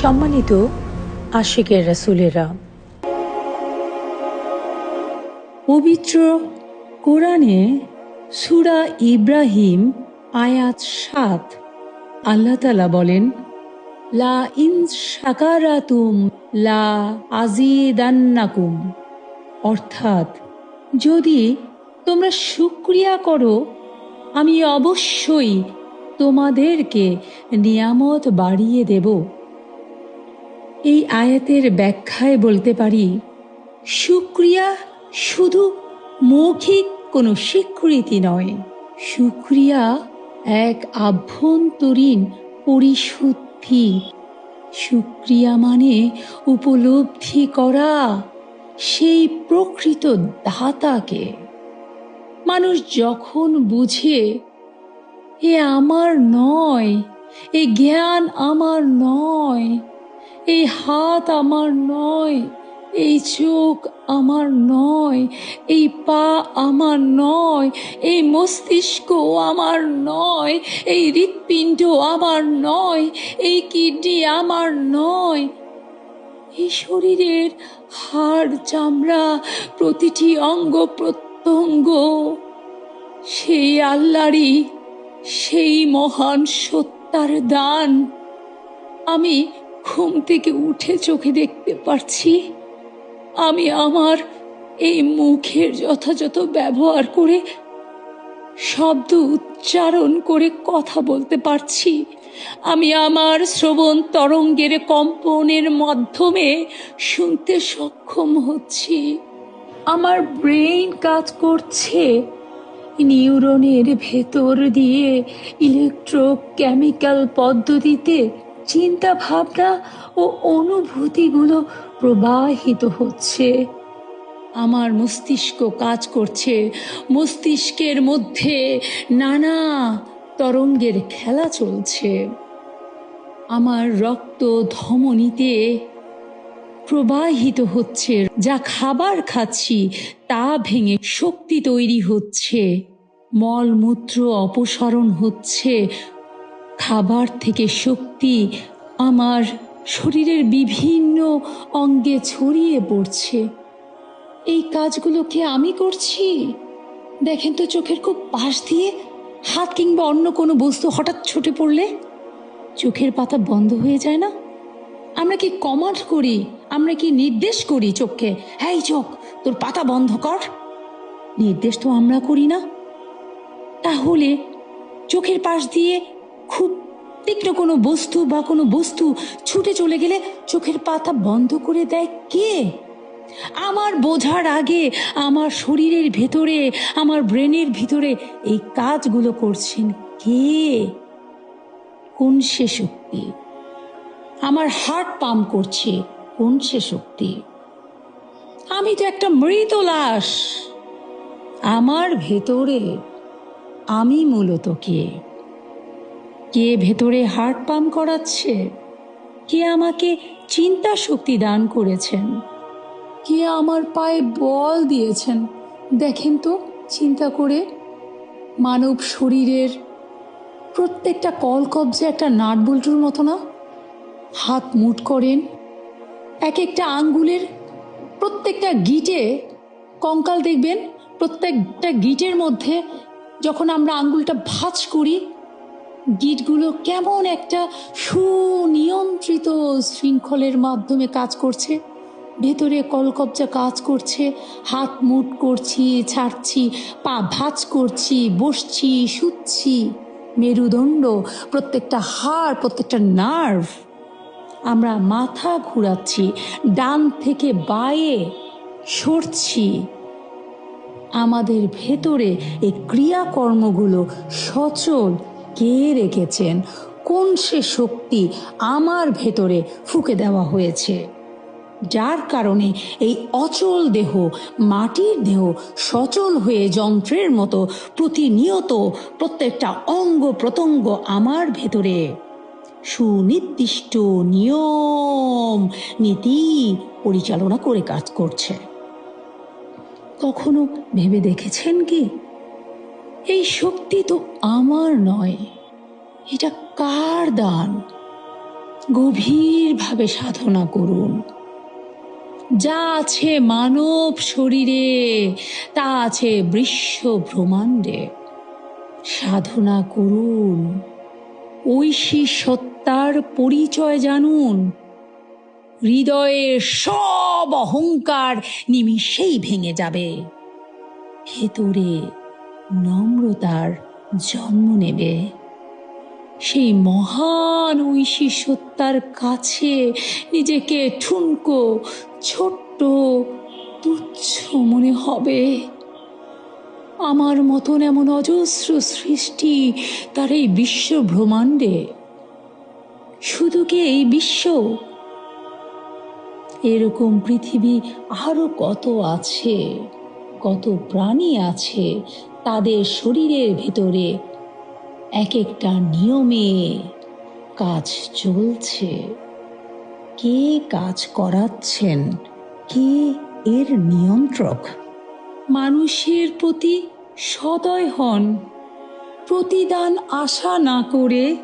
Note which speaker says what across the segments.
Speaker 1: সম্মানিত আশিকের রাসূলেরা, পবিত্র কোরআনে সূরা ইব্রাহিম আয়াত ৭ আল্লাহ তাআলা বলেন, লা ইন শাকারাতুম লা আজিদান্নাকুম, অর্থাৎ যদি তোমরা শুকরিয়া করো আমি অবশ্যই তোমাদেরকে নিয়ামত বাড়িয়ে দেব। এই আয়াতের ব্যাখ্যায় বলতে পারি, শুকরিয়া শুধু মৌখিক কোনো স্বীকৃতি নয়, শুকরিয়া এক আভ্যন্তরীণ পরিশুদ্ধি। শুকরিয়া মানে উপলব্ধি করা সেই প্রকৃত দাতাকে। মানুষ যখন বুঝে এ আমার নয়, এই জ্ঞান আমার নয়, এই হাত আমার নয়, এই চোখ আমার নয়, এই পা আমার নয়, এই মস্তিষ্ক আমার নয়, এই হৃৎপিণ্ড আমার নয়, এই কিডনি আমার নয়, এই শরীরের হাড় চামড়া প্রতিটি অঙ্গ প্রত্যঙ্গ সেই আল্লাহরই, সেই মহান সত্তার দান। আমি ঘুম থেকে উঠে চোখে দেখতে পারছি, আমি আমার এই মুখের যথাযথ ব্যবহার করে শব্দ উচ্চারণ করে কথা বলতে পারছি, আমি আমার শ্রবণ তরঙ্গের কম্পনের মাধ্যমে শুনতে সক্ষম হচ্ছি, আমার ব্রেইন কাজ করছে, নিউরনের ভেতর দিয়ে ইলেকট্রোকেমিক্যাল পদ্ধতিতে চিন্তা ভাবনা ও অনুভূতিগুলো প্রবাহিত হচ্ছে, আমার মস্তিষ্ক কাজ করছে, মস্তিষ্কের মধ্যে নানা তরঙ্গের খেলা চলছে, আমার রক্ত ধমনীতে প্রবাহিত হচ্ছে, যা খাবার খাচ্ছি তা ভেঙে শক্তি তৈরি হচ্ছে, মলমূত্র অপসারণ হচ্ছে, খাবার থেকে শক্তি আমার শরীরের বিভিন্ন অঙ্গে ছড়িয়ে পড়ছে। এই কাজগুলোকে আমি করছি। দেখেন তো, চোখের খুব পাশ দিয়ে হাত কিংবা অন্য কোনো বস্তু হঠাৎ ছুটে পড়লে চোখের পাতা বন্ধ হয়ে যায় না? আমরা কি কমান্ড করি, আমরা কি নির্দেশ করি চোখকে, এই চোখ তোর পাতা বন্ধ কর? নির্দেশ তো আমরা করি না। তাহলে চোখের পাশ দিয়ে খুব তীক্ষ্ণ কোনো বস্তু বা কোনো বস্তু ছুটে চলে গেলে চোখের পাতা বন্ধ করে দেয় কে? আমার বোঝার আগে আমার শরীরের ভেতরে, আমার ব্রেনের ভিতরে এই কাজগুলো করছেন কে? কোন সে শক্তি? আমার হার্ট পাম্প করছে কোন সে শক্তি? আমি তো একটা মৃত লাশ। আমার ভেতরে আমি মূলত কে? কে ভেতরে হার্ট পাম্প করাচ্ছে? কে আমাকে চিন্তা শক্তি দান করেছেন? কে আমার পায়ে বল দিয়েছেন? দেখেন তো চিন্তা করে, মানব শরীরের প্রত্যেকটা কলকব্জে একটা নাট বল্টুর মতো না? হাত মুঠ করেন, এক একটা আঙ্গুলের প্রত্যেকটা গিটে কঙ্কাল দেখবেন, প্রত্যেকটা গিটের মধ্যে যখন আমরা আঙ্গুলটা ভাঁজ করি, গিটগুলো কেমন একটা সুনিয়ন্ত্রিত শৃঙ্খলের মাধ্যমে কাজ করছে, ভেতরে কলকব্জা কাজ করছে, হাত মুঠ করছি, ছাড়ছি, পা ভাঁজ করছি, বসছি, শুচ্ছি, মেরুদণ্ড, প্রত্যেকটা হাড়, প্রত্যেকটা নার্ভ। আমরা মাথা ঘুরাচ্ছি, ডান থেকে বাঁয়ে সরছি। আমাদের ভেতরে এই ক্রিয়াকর্মগুলো সচল কে রেখেছেন? কোন সে শক্তি আমার ভেতরে ফুঁকে দেওয়া হয়েছে, যার কারণে এই অচল দেহ, মাটির দেহ সচল হয়ে যন্ত্রের মতো প্রতিনিয়ত প্রত্যেকটা অঙ্গ প্রত্যঙ্গ আমার ভেতরে সুনির্দিষ্ট নিয়ম নীতি পরিচালনা করে কাজ করছে। কখনো ভেবে দেখেছেন কি, এই শক্তি তো আমার নয়, এটা কার দান? গভীরভাবে সাধনা করুন। যা আছে মানব শরীরে তা আছে বিশ্ব ব্রহ্মাণ্ডে। সাধনা করুন, ঐশী সত্তার পরিচয় জানুন। হৃদয়ের সব অহংকার নিমিষেই ভেঙে যাবে। ভেতরে নম্রতার জন্ম নেবে। সেই মহান ঐশী সত্তার কাছে নিজেকে ঠুনকো, ছোট্ট, তুচ্ছ মনে হবে। আমার মতন এমন অজস্র সৃষ্টি তার এই বিশ্ব ব্রহ্মাণ্ডে। শুধু কি এই বিশ্ব? এরকম পৃথিবী আরো কত আছে, কত প্রাণী আছে, তাদের শরীরের ভেতরে এক একটা নিয়মে কাজ চলছে। কে কাজ করাচ্ছেন? কে এর নিয়ন্ত্রক? মানুষের প্রতি সদয় হন। প্রতিদান আশা না করে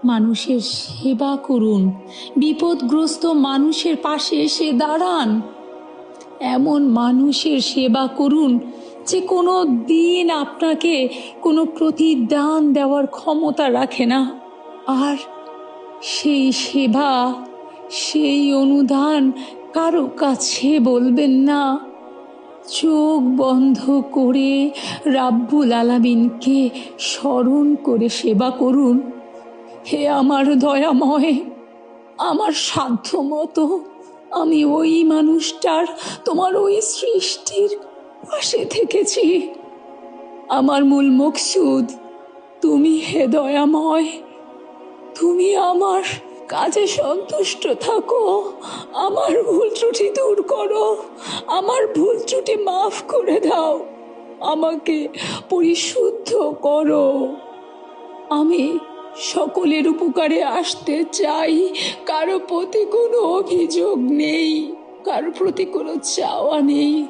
Speaker 1: মানুষের সেবা করুন। বিপদগ্রস্ত মানুষের পাশে এসে দাঁড়ান। এমন মানুষের সেবা করুন যে কোনো দিন আপনাকে কোনো প্রতিদান দেওয়ার ক্ষমতা রাখে না। আর সেই সেবা, সেই অনুদান কারো কাছে বলবেন না। চোখ বন্ধ করে রাব্বুল আলামিনকে স্মরণ করে সেবা করুন। হে আমার দয়াময়, আমার সাধ্য মতো আমি ওই মানুষটার, তোমার ওই সৃষ্টির পাশে থেকেছি। আমার মূল মকসুদ তুমি, হে দয়াময়। তুমি আমার কাজে সন্তুষ্ট থাকো। আমার ভুল ত্রুটি দূর করো। আমার ভুল ত্রুটি মাফ করে দাও। আমাকে পরিশুদ্ধ করো। আমি সকলের উপকারে আসতে চাই। কারো প্রতি কোনো অভিযোগ নেই, কারো প্রতি কোনো চাওয়া নেই।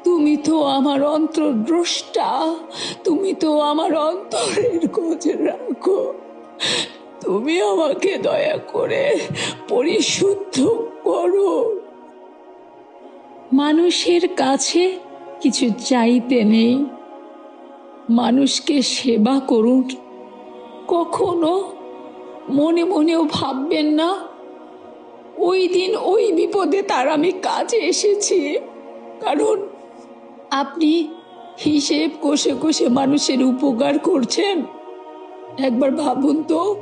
Speaker 1: তুমি তো আমার অন্তর্দ্রষ্টা, তুমি তো আমার অন্তরের খোঁজ রাখো। তুমি আমাকে দয়া করে পরিশুদ্ধ করো। মানুষের কাছে কিছু চাইতে নেই। মানুষকে সেবা করুন। কখনো মনে মনেও ভাববেন না ওই দিন ওই বিপদে তার আমি কাজে এসেছি। কারণ আপনি হিসেব কষে কষে মানুষের উপকার করছেন। একবার ভাবুন তো,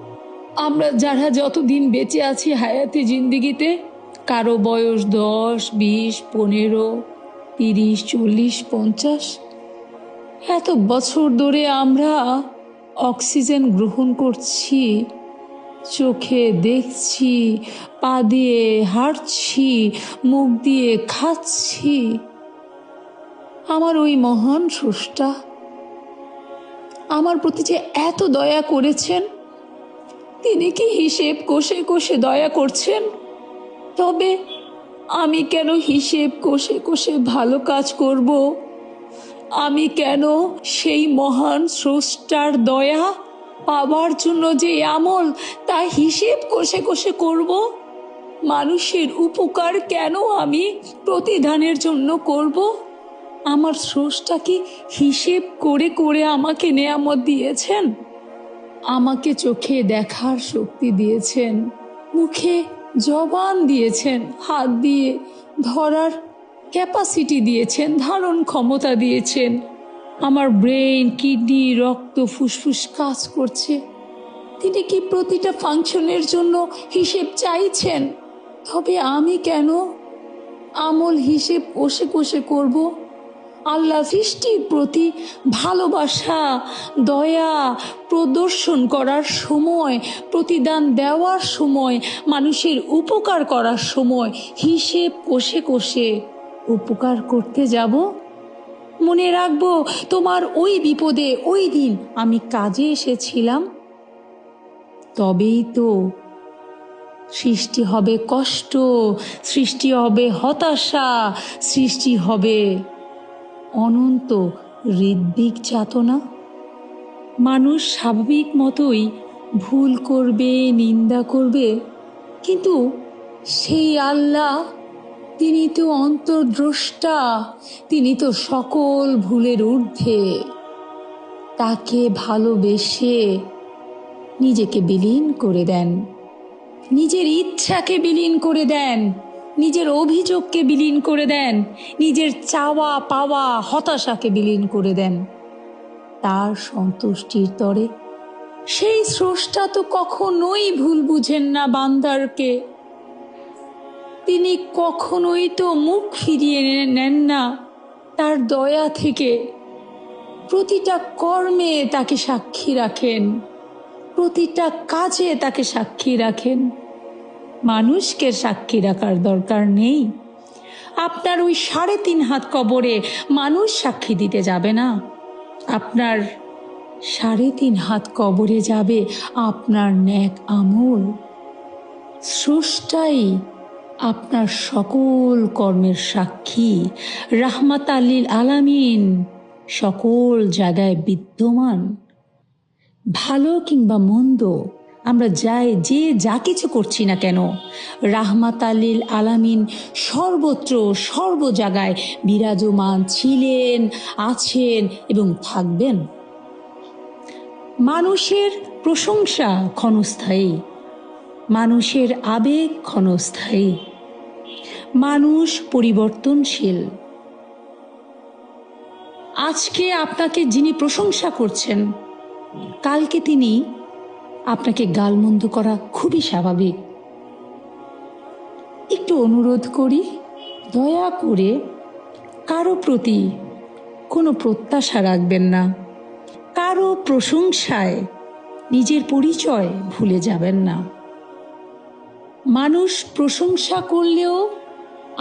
Speaker 1: আমরা যারা যতদিন বেঁচে আছি হায়াতে জিন্দিগিতে, কারো বয়স 10, 20, 15, 30, 40, 50, এত বছর ধরে আমরা অক্সিজেন গ্রহণ করছি, চোখে দেখছি, পা দিয়ে হাঁটছি, মুখ দিয়ে খাচ্ছি। আমার ওই মহান স্রষ্টা আমার প্রতি যে এত দয়া করেছেন, তিনি কি হিসেব কষে কষে দয়া করছেন? তবে আমি কেন হিসেব কষে কষে ভালো কাজ করব? আমি কেন সেই মহান স্রষ্টার দয়া পাবার জন্য যে আমল তা হিসেব কষে কষে করব? মানুষের উপকার কেন আমি প্রতিদানের জন্য করব? আমার স্রষ্টা কি হিসেব করে করে আমাকে নেয়ামত দিয়েছেন? আমাকে চোখে দেখার শক্তি দিয়েছেন, মুখে জবান দিয়েছেন, হাত দিয়ে ধরার ক্যাপাসিটি দিয়েছেন, ধারণ ক্ষমতা দিয়েছেন। আমার ব্রেন, কিডনি, রক্ত, ফুসফুস কাজ করছে। তিনি কি প্রতিটা ফাংশনের জন্য হিসেব চাইছেন? তবে আমি কেন আমল হিসেব কষে কষে করব? আল্লাহ সৃষ্টির প্রতি ভালোবাসা, দয়া প্রদর্শন করার সময়, প্রতিদান দেওয়ার সময়, মানুষের উপকার করার সময় হিসেব কষে কষে উপকার করতে যাব? মনে রাখবো তোমার ওই বিপদে ওই দিন আমি কাজে এসেছিলাম। তবেই তো সৃষ্টি হবে কষ্ট, সৃষ্টি হবে হতাশা, সৃষ্টি হবে অনন্ত হৃদ্বিক যাতনা। মানুষ স্বাভাবিক মতোই ভুল করবে, নিন্দা করবে, কিন্তু সেই আল্লাহ, তিনি তো অন্তর্দ্রষ্টা, তিনি তো সকল ভুলের ঊর্ধ্বে। তাকে ভালোবেসে নিজেকে বিলীন করে দেন, নিজের ইচ্ছাকে বিলীন করে দেন, নিজের অভিযোগকে বিলীন করে দেন, নিজের চাওয়া পাওয়া হতাশাকে বিলীন করে দেন তার সন্তুষ্টির তরে। সেই স্রষ্টা তো কখনোই ভুল বুঝেন না বান্দারকে। তিনি কখনোই তো মুখ ফিরিয়ে নেন না তার দয়া থেকে। প্রতিটা কর্মে তাকে সাক্ষী রাখেন, প্রতিটা কাজে তাকে সাক্ষী রাখেন। মানুষকে সাক্ষী রাখার দরকার নেই। আপনার ওই 3.5 হাত কবরে মানুষ সাক্ষী দিতে যাবে না, আপনার 3.5 হাত কবরে যাবে আপনার নেক আমল। স্রষ্টাই আপনার সকল কর্মের সাক্ষী, রাহমাত লিল আলামিন সকল জায়গায় বিদ্যমান। ভালো কিংবা মন্দ আমরা যে যা কিছু করছি না কেন, রাহমাত লিল আলামিন সর্বত্র সর্ব জায়গায় বিরাজমান ছিলেন, আছেন এবং থাকবেন। মানুষের প্রশংসা ক্ষণস্থায়ী, মানুষের আবেগ ক্ষণস্থায়ী, মানুষ পরিবর্তনশীল। আজকে আপনাকে যিনি প্রশংসা করছেন, কালকে তিনি আপনাকে গালমন্দ করা খুবই স্বাভাবিক। একটু অনুরোধ করি, দয়া করে কারো প্রতি কোনো প্রত্যাশা রাখবেন না, কারো প্রশংসায় নিজের পরিচয় ভুলে যাবেন না। মানুষ প্রশংসা করলেও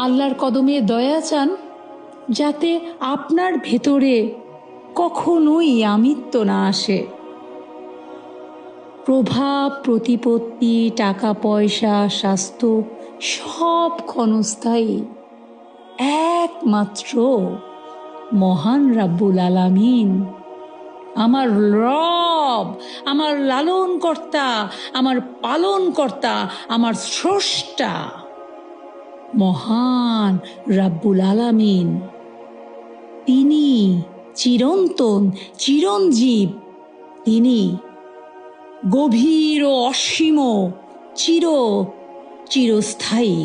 Speaker 1: আল্লাহর কদমে দয়া চান, যাতে আপনার ভেতরে কখনোই আমিত্ব না আসে। প্রভাব, প্রতিপত্তি, টাকা পয়সা, স্বাস্থ্য সব ক্ষণস্থায়ী। একমাত্র মহান রাব্বুল আলামিন, আমার রব, আমার লালন কর্তা, আমার পালন কর্তা, আমার স্রষ্টা, মহান রাব্বুল আলামিন, তিনি চিরন্তন, চিরঞ্জীব, তিনি গভীর ও অসীম, চিরস্থায়ী।